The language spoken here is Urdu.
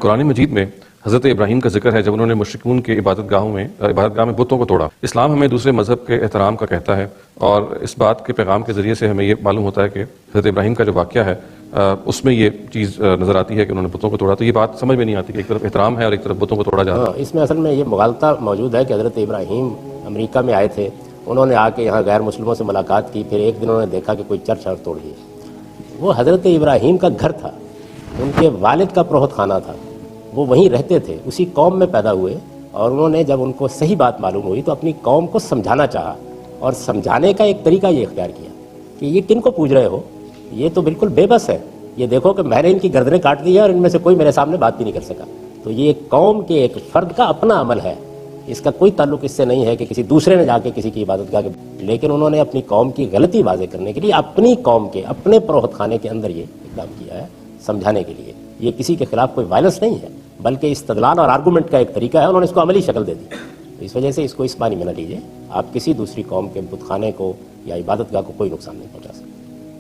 قرآن مجید میں حضرت ابراہیم کا ذکر ہے جب انہوں نے مشرکون کے عبادت گاہ میں بتوں کو توڑا. اسلام ہمیں دوسرے مذہب کے احترام کا کہتا ہے، اور اس بات کے پیغام کے ذریعے سے ہمیں یہ معلوم ہوتا ہے کہ حضرت ابراہیم کا جو واقعہ ہے اس میں یہ چیز نظر آتی ہے کہ انہوں نے بتوں کو توڑا. تو یہ بات سمجھ میں نہیں آتی کہ ایک طرف احترام ہے اور ایک طرف بتوں کو توڑا جا رہا ہے. اس میں اصل میں یہ مغالطہ موجود ہے کہ حضرت ابراہیم امریکہ میں آئے تھے، انہوں نے آ کے یہاں غیر مسلموں سے ملاقات کی، پھر ایک دن انہوں نے دیکھا کہ کوئی چرچ توڑ دی. وہ حضرت ابراہیم کا گھر تھا، ان کے والد کا پروہت خانہ تھا، وہ وہیں رہتے تھے، اسی قوم میں پیدا ہوئے، اور انہوں نے جب ان کو صحیح بات معلوم ہوئی تو اپنی قوم کو سمجھانا چاہا، اور سمجھانے کا ایک طریقہ یہ اختیار کیا کہ یہ کن کو پوچھ رہے ہو، یہ تو بالکل بے بس ہے، یہ دیکھو کہ میں نے ان کی گردنیں کاٹ دی ہے اور ان میں سے کوئی میرے سامنے بات بھی نہیں کر سکا. تو یہ ایک قوم کے ایک فرد کا اپنا عمل ہے، اس کا کوئی تعلق اس سے نہیں ہے کہ کسی دوسرے نے جا کے کسی کی عبادت گاہ کے، لیکن انہوں نے اپنی قوم کی غلطی واضح کرنے کے لیے اپنی قوم کے اپنے پروہت خانے کے اندر یہ اقدام کیا ہے سمجھانے کے لیے. یہ کسی کے خلاف کوئی وائلنس نہیں ہے بلکہ استدلال اور آرگومنٹ کا ایک طریقہ ہے، انہوں نے اس کو عملی شکل دے دی. اس وجہ سے اس کو اس معنی میں نہ لیجیے، آپ کسی دوسری قوم کے بت خانے کو یا عبادت گاہ کو کوئی نقصان نہیں پہنچا سکتے.